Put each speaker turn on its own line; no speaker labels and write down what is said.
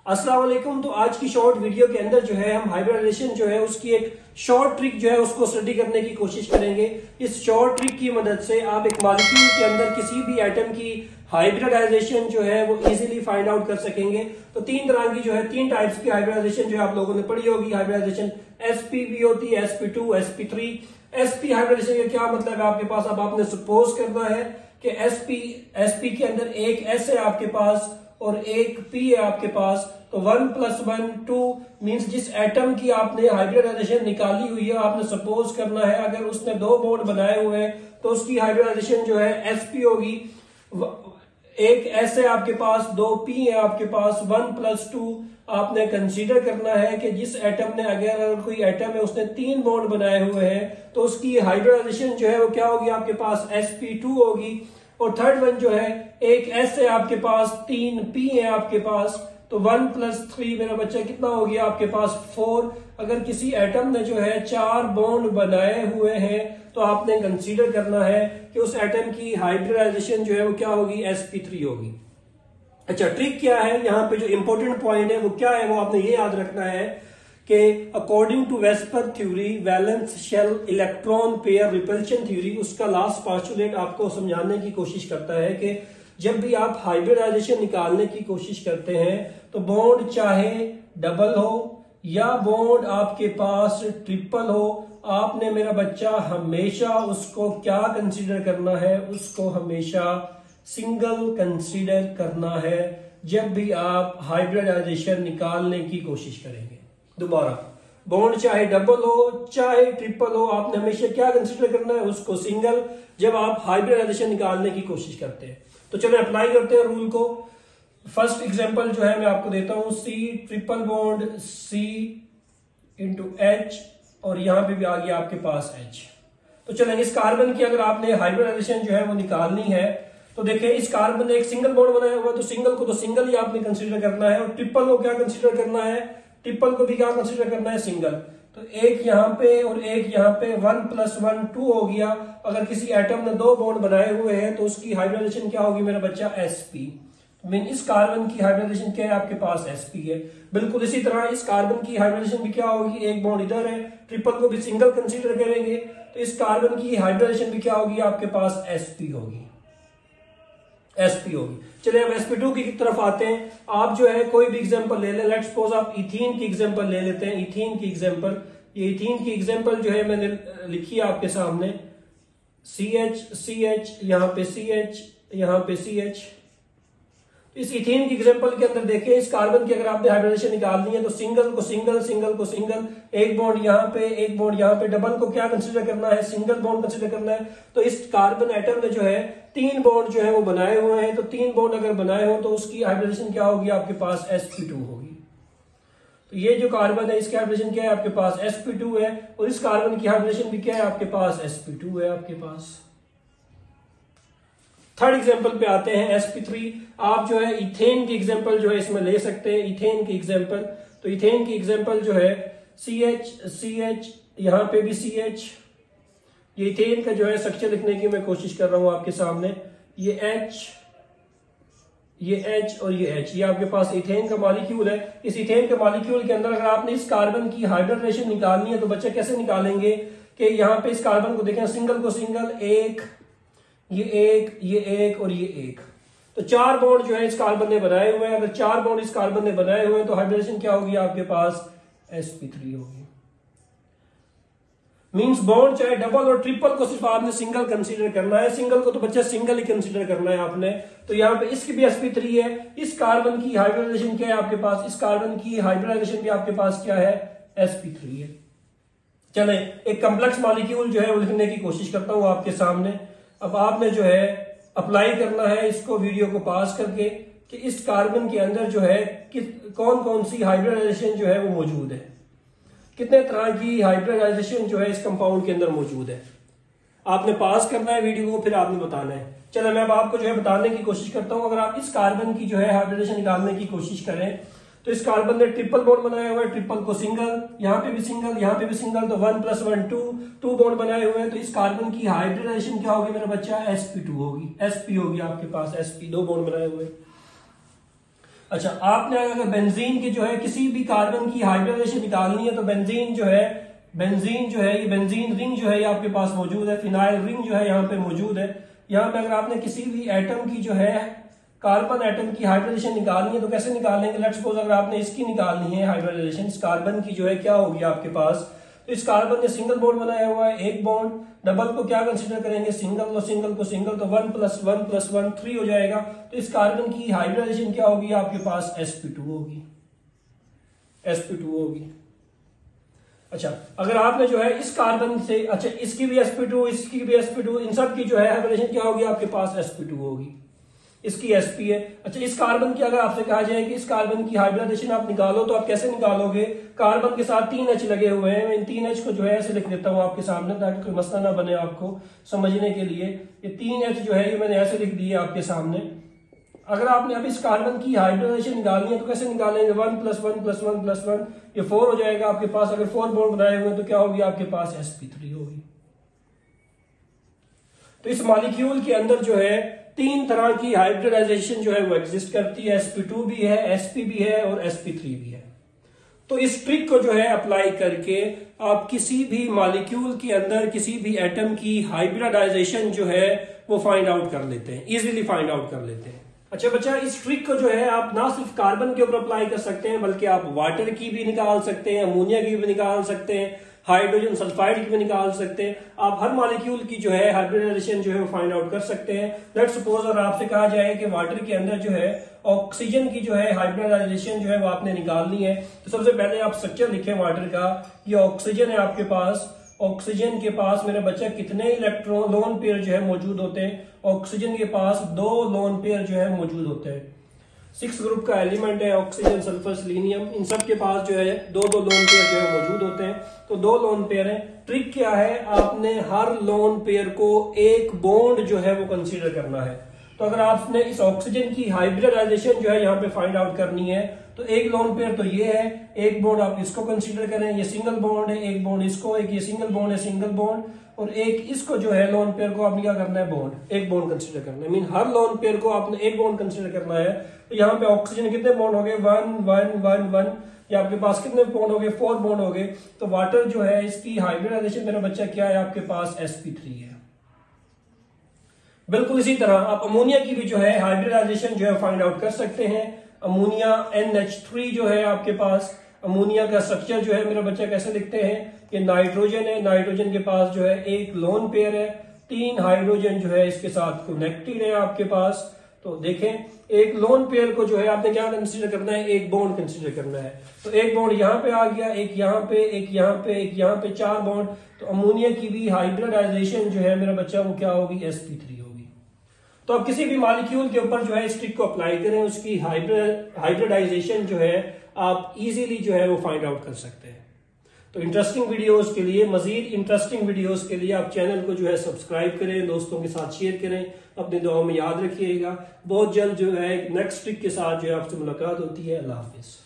अस्सलाम वालेकुम। तो आज की शॉर्ट वीडियो के अंदर जो है हम हाइब्रिडाइजेशन जो है उसकी एक शॉर्ट ट्रिक जो है उसको स्टडी करने की कोशिश करेंगे। इस शॉर्ट ट्रिक की मदद से आप एक मॉलिक्यूल के अंदर किसी भी एटम की हाइब्रिडाइजेशन जो है वो इजीली फाइंड आउट कर सकेंगे। तो तीन तरह की जो है तीन टाइप्स की हाइब्रिडाइजेशन जो है आप लोगों ने पढ़ी होगी। हाइब्रिडाइजेशन sp भी होती है, sp2, sp3। sp हाइब्रिडाइजेशन का क्या मतलब है आपके पास? अब आपने सपोज करना है कि sp के अंदर एक s है आपके पास और एक p है आपके पास। तो 1 + 1 2 मींस जिस एटम की आपने हाइब्रिडाइजेशन निकाली हुई है आपने सपोज करना है अगर उसने दो बॉन्ड बनाए हुए हैं तो उसकी हाइब्रिडाइजेशन जो है sp होगी। एक s है आपके पास, दो p है आपके पास। 1 + 2 आपने कंसीडर करना है कि जिस एटम ने अगर कोई एटम है उसने तीन बॉन्ड बनाए हुए हैं तो उसकी हाइब्रिडाइजेशन जो है वो क्या होगी आपके पास? sp2 होगी। और थर्ड वन जो है एक s है आपके पास, तीन p है आपके पास। तो 1 + 3 मेरा बच्चा कितना हो गया आपके पास? 4। अगर किसी एटम ने जो है चार बॉन्ड बनाए हुए हैं तो आपने कंसीडर करना है कि उस एटम की हाइब्रिडाइजेशन जो है वो क्या होगी? sp3 होगी। अच्छा, ट्रिक क्या है यहाँ पे? जो इंपॉर्टेंट पॉइंट है वो क्या है वो आपने ये याद रखना है कि according to VSEPR theory, valence shell electron pair repulsion theory, उसका लास्ट पोस्टुलेट आपको समझाने की कोशिश करता है कि जब भी आप हाइब्रिडाइजेशन निकालने की कोशिश करते हैं तो बॉन्ड चाहे डबल हो या बॉन्ड आपके पास ट्रिपल हो, आपने मेरा बच्चा हमेशा उसको क्या कंसीडर करना है? उसको हमेशा सिंगल कंसीडर करना है जब भी आप हाइब्रिडाइजेशन निकालने की कोशिश करेंगे। दोबारा, बॉन्ड चाहे डबल हो चाहे ट्रिपल हो, आपने हमेशा क्या कंसीडर करना है? उसको सिंगल, जब आप हाइब्रिडाइजेशन निकालने की कोशिश करते हैं। तो चलो अप्लाई करते हैं रूल को। फर्स्ट एग्जांपल जो है मैं आपको देता हूं, C triple bond C × H और यहां पे भी आ गया आपके पास H। तो चलेंगे, इस कार्बन की अगर आपने हाइब्रिडाइजेशन जो है वो निकालनी है तो देखिए इस कार्बन ने एक सिंगल बॉन्ड बनाया हुआ है तो सिंगल को तो सिंगल ही आपने कंसीडर करना है और ट्रिपल को क्या कंसीडर करना है? ट्रिपल को भी क्या कंसीडर करना है? सिंगल। तो एक यहाँ पे और एक यहाँ पे 1 + 1 2 हो गया। अगर किसी एटम ने दो बॉन्ड बनाए हुए हैं तो उसकी हाइब्रिडाइजेशन क्या होगी मेरा बच्चा? sp। मीन इस कार्बन की हाइब्रिडाइजेशन क्या है आपके पास? sp है। बिल्कुल इसी तरह इस कार्बन की हाइब्रिडाइजेशन भी क्या होगी? एक बॉन्ड इधर है, ट्रिपल को भी सिंगल कंसीडर करेंगे तो इस कार्बन की हाइब्रिडाइजेशन भी क्या होगी आपके पास? sp होगी। sp होगी। चलिए अब sp2 की तरफ आते हैं। आप जो है कोई भी एग्जांपल ले लें। लेट्स सपोज आप इथीन की एग्जांपल ले लेते हैं। इथीन की एग्जांपल, ये इथीन की एग्जांपल जो है मैंने लिखी है आपके सामने। CH यहाँ पे CH, यहाँ पे CH। इस इथीन की एग्जांपल के अंदर देखिए इस कार्बन की अगर आपने हाइब्रिडाइजेशन निकालनी है तो सिंगल को सिंगल, सिंगल को सिंगल, एक बॉन्ड यहाँ पे एक बॉन्ड यहाँ पे, डबल को क्या कंसीडर करना है? सिंगल बॉन्ड कंसीडर करना है। तो इस कार्बन एटम ने जो है तीन बॉन्ड जो है वो बनाए हुए हैं तो तीन बॉन्ड अगर बनाए हो तो उसकी हाइब्रिडेशन क्या होगी आपके पास? sp2 होगी। तो ये जो कार्बन है इसकी हाइब्रिडेशन क्या है आपके पास? sp2 है और इस कार्बन की हाइब्रिडेशन भी क्या है आपके पास? sp2 है आपके पास। थर्ड एग्जांपल पे आते हैं, sp3। आप जो है इथेन की एग्जांपल जो है इसमें ले सकते हैं। इथेन की एग्जांपल, तो इथेन की एग्जांपल जो है CH यहाँ पे भी CH। ये इथेन का जो है स्ट्रक्चर लिखने की मैं कोशिश कर रहा हूं आपके सामने। ये H, ये H और ये H, ये आपके पास इथेन का मॉलिक्यूल है। इस इथेन के मॉलिक्यूल के अंदर अगर आपने इस कार्बन की हाइब्रिडाइजेशन निकालनी है तो बच्चे कैसे निकालेंगे कि यहाँ पे इस कार्बन को देखें, सिंगल को सिंगल, एक, ये एक, ये एक और ये एक। तो चार बॉन्ड जो है इस कार्बन ने बनाए हुए हैं। अगर चार बॉन्ड इस कार्बन ने बनाए हुए हैं तो हाइब्रिडेशन क्या होगी आपके पास? sp3 होगी। मींस बॉन्ड चाहे डबल और ट्रिपल को सिर्फ आपने सिंगल कंसीडर करना है। सिंगल को तो बच्चा सिंगल ही कंसीडर करना है आपने। तो यहाँ पे इसकी भी sp3 है। इस कार्बन की हाइब्रिडाइजेशन क्या है आपके पास? इस कार्बन की हाइब्रिडाइजेशन भी आपके पास क्या है? sp3 है। चले एक कॉम्प्लेक्स मॉलिक्यूल जो है वो लिखने की कोशिश करता हूं आपके सामने। अब आपने जो है अप्लाई करना है इसको वीडियो को पास करके कि इस कार्बन के अंदर जो है कौन कौन सी हाइब्रिडाइजेशन जो है वो मौजूद है, कितने तरह की हाइब्रिडाइजेशन जो है इस कंपाउंड के अंदर मौजूद है। आपने पास करना है वीडियो को, फिर आपने बताना है। चलो मैं अब आपको जो है बताने की कोशिश करता हूं। अगर आप इस कार्बन की जो है हाइब्रिडाइजेशन निकालने की कोशिश करें तो इस कार्बन ने ट्रिपल बॉन्ड बनाया हुआ है, ट्रिपल को सिंगल, यहाँ पे भी सिंगल, यहाँ पे भी सिंगल, तो 1 + 1 2 बॉन्ड बनाए हुए हैं। तो इस कार्बन की हाइब्रिडाइजेशन क्या होगी मेरा बच्चा? sp2 होगी। sp होगी आपके पास, sp, दो बॉन्ड बनाए हुए। अच्छा, आपने अगर बेंजीन के जो है किसी भी कार्बन की हाइब्रिडाइजेशन निकालनी है तो बेंजीन जो है ये बेंजीन रिंग जो है ये आपके पास मौजूद है, फिनाइल रिंग जो है यहाँ पे मौजूद है। यहाँ पे अगर आपने किसी भी एटम की जो है कार्बन एटम की हाइब्रिडाइजेशन निकालनी है तो कैसे निकालेंगे? लेट्स सपोज अगर आपने इसकी निकालनी है हाइब्रिडाइजेशन, इस कार्बन की जो है क्या होगी आपके पास, तो इस कार्बन ने सिंगल बॉन्ड बनाया हुआ है, एक बॉन्ड, डबल को क्या कंसीडर करेंगे? सिंगल, तो सिंगल को सिंगल, तो 1 + 1 + 1 3 हो जाएगा। तो इस कार्बन की हाइब्रिडाइजेशन क्या होगी आपके पास? sp2 होगी, sp2 होगी। अच्छा, अगर आपने जो है इस कार्बन से, अच्छा इसकी भी sp2, इसकी भी sp2, इन सब की जो है हाइब्रिडेशन क्या होगी आपके पास? sp2 होगी, इसकी sp है। अच्छा, इस कार्बन की अगर आपसे कहा जाए कि इस कार्बन की हाइब्रिडेशन आप निकालो तो आप कैसे निकालोगे? कार्बन के साथ 3 H लगे हुए हैं, मैं इन 3 H को जो है ऐसे लिख देता हूं आपके सामने ताकि कोई मसला ना बने आपको समझने के लिए। ये 3 H जो है ये मैंने ऐसे लिख दिए आपके सामने। अगर आपने अब इस कार्बन की हाइब्रिडाइजेशन निकालनी है तो कैसे निकालेंगे? 1 + 1 + 1 + 1, ये 4 हो जाएगा आपके पास। अगर 4 बॉन्ड बनाए हुए तो क्या होगी आपके पास? sp3 होगी। तो इस मॉलिक्यूल के अंदर जो है 3 तरह की हाइब्रिडाइजेशन जो है वो एग्जिस्ट करती है, sp2 भी है, sp भी है और sp3 भी है। तो इस ट्रिक को जो है अप्लाई करके आप किसी भी मॉलिक्यूल के अंदर किसी भी एटम की हाइब्रिडाइजेशन जो है वो फाइंड आउट कर लेते हैं, इजीली फाइंड आउट कर लेते हैं। अच्छा बच्चा, इस ट्रिक को जो है आप ना सिर्फ कार्बन के ऊपर अप्लाई कर सकते हैं बल्कि आप वाटर की भी निकाल सकते हैं, अमोनिया की भी निकाल सकते हैं, हाइड्रोजन सल्फाइड की भी निकाल सकते हैं। आप हर मॉलिक्यूल की जो है हाइब्रिडाइजेशन जो है वो फाइंड आउट कर सकते हैं। लेट्स सपोज अगर आपसे कहा जाए कि वाटर के अंदर जो है ऑक्सीजन की जो है हाइब्रिडाइजेशन जो है वो आपने निकालनी है, तो सबसे पहले आप स्ट्रक्चर लिखें वाटर का। ये ऑक्सीजन है आपके पास, ऑक्सीजन के पास मेरे बच्चा कितने इलेक्ट्रॉन लोन पेयर जो है मौजूद होते हैं? ऑक्सीजन के पास 2 लोन पेयर जो है मौजूद होते हैं। 6 ग्रुप का एलिमेंट है ऑक्सीजन, सल्फर, सेलेनियम, इन सब के पास जो है 2-2 लोन पेयर जो है मौजूद होते हैं। तो 2 लोन पेयर है। ट्रिक क्या है? आपने हर लोन पेयर को एक बॉन्ड जो है वो कंसीडर करना है। तो अगर आपने इस ऑक्सीजन की हाइब्रिडाइजेशन जो है यहाँ पे फाइंड आउट करनी है तो एक लोन पेयर तो ये है, एक बॉन्ड आप इसको कंसीडर करें, ये सिंगल बॉन्ड है, एक बॉन्ड इसको, एक ये सिंगल बॉन्ड है, सिंगल बॉन्ड, और एक इसको जो है लोन पेयर को आपने क्या करना है? बॉन्ड, एक बॉन्ड कंसीडर करना है। मीन हर लोन पेयर को आपने एक बॉन्ड कंसीडर करना है। तो यहाँ पे ऑक्सीजन कितने बॉन्ड हो गए? 1 1 1 1। या आपके पास कितने बॉन्ड हो गए? 4 बॉन्ड हो गए। तो वाटर जो है इसकी हाइब्रिडाइजेशन मेरा बच्चा क्या है आपके पास? sp3 है। बिल्कुल इसी तरह आप अमोनिया की भी जो है हाइब्रिडाइजेशन जो है फाइंड आउट कर सकते हैं। अमोनिया NH3 जो है आपके पास, अमोनिया का स्ट्रक्चर जो है मेरा बच्चा कैसे लिखते हैं? ये नाइट्रोजन है, नाइट्रोजन के पास जो है एक लोन पेयर है, 3 हाइड्रोजन जो है इसके साथ कनेक्टेड है आपके पास। तो देखें, एक लोन पेयर को जो है आपने क्या कंसीडर करना है? एक बॉन्ड कंसीडर करना है। तो एक बॉन्ड यहाँ पे आ गया, एक यहाँ पे, एक यहाँ पे, एक यहाँ पे, 4 बॉन्ड। तो अमोनिया की भी हाइब्रिडाइजेशन जो है मेरा बच्चा वो क्या होगी? sp3 होगी। तो आप किसी भी मॉलिक्यूल के ऊपर जो है इस ट्रिक को अप्लाई करें, उसकी हाइब्रिडाइजेशन जो है आप इजीली जो है वो फाइंड आउट कर सकते हैं। तो इंटरेस्टिंग वीडियोस के लिए, मजीद इंटरेस्टिंग वीडियोस के लिए आप चैनल को जो है सब्सक्राइब करें, दोस्तों के साथ शेयर करें, अपनी दुआओं में याद रखिएगा। बहुत जल्द जो है नेक्स्ट ट्रिक के साथ जो है आपसे मुलाकात होती है। अल्लाह हाफिज।